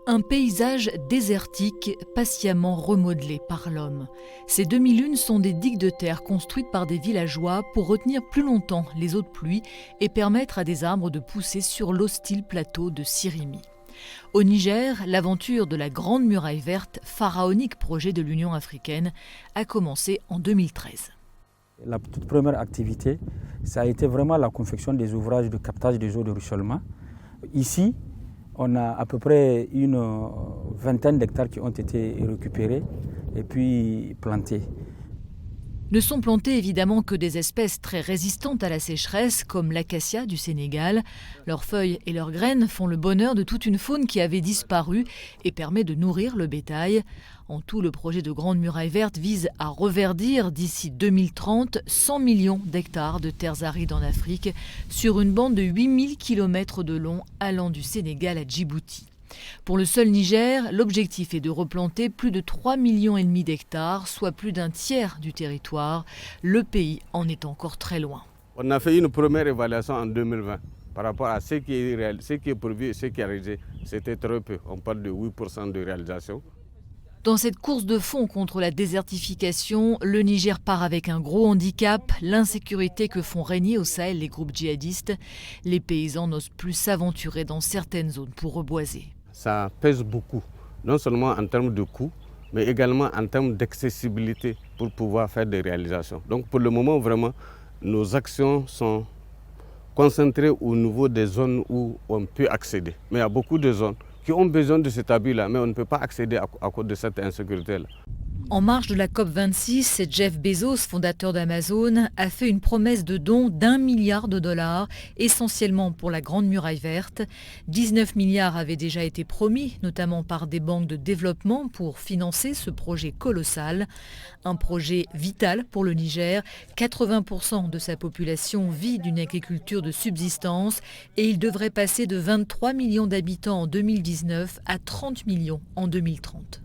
Un paysage désertique, patiemment remodelé par l'homme. Ces demi-lunes sont des digues de terre construites par des villageois pour retenir plus longtemps les eaux de pluie et permettre à des arbres de pousser sur l'hostile plateau de Sirimi. Au Niger, l'aventure de la Grande Muraille Verte, pharaonique projet de l'Union africaine, a commencé en 2013. La toute première activité, ça a été vraiment la confection des ouvrages de captage des eaux de ruissellement. Ici, on a à peu près une vingtaine d'hectares qui ont été récupérés et puis plantés. Ne sont plantées évidemment que des espèces très résistantes à la sécheresse, comme l'acacia du Sénégal. Leurs feuilles et leurs graines font le bonheur de toute une faune qui avait disparu et permet de nourrir le bétail. En tout, le projet de Grande Muraille Verte vise à reverdir d'ici 2030 100 millions d'hectares de terres arides en Afrique sur une bande de 8000 km de long allant du Sénégal à Djibouti. Pour le seul Niger, l'objectif est de replanter plus de 3,5 millions d'hectares, soit plus d'un tiers du territoire. Le pays en est encore très loin. On a fait une première évaluation en 2020 par rapport à ce qui est prévu et ce qui est réalisé. C'était très peu, on parle de 8% de réalisation. Dans cette course de fond contre la désertification, le Niger part avec un gros handicap, l'insécurité que font régner au Sahel les groupes djihadistes. Les paysans n'osent plus s'aventurer dans certaines zones pour reboiser. Ça pèse beaucoup, non seulement en termes de coûts, mais également en termes d'accessibilité pour pouvoir faire des réalisations. Donc pour le moment, vraiment, nos actions sont concentrées au niveau des zones où on peut accéder. Mais il y a beaucoup de zones qui ont besoin de cet abri-là, mais on ne peut pas accéder à cause de cette insécurité-là. En marge de la COP26, Jeff Bezos, fondateur d'Amazon, a fait une promesse de don d'1 milliard de dollars, essentiellement pour la Grande Muraille Verte. 19 milliards avaient déjà été promis, notamment par des banques de développement pour financer ce projet colossal. Un projet vital pour le Niger. 80% de sa population vit d'une agriculture de subsistance et il devrait passer de 23 millions d'habitants en 2019 à 30 millions en 2030.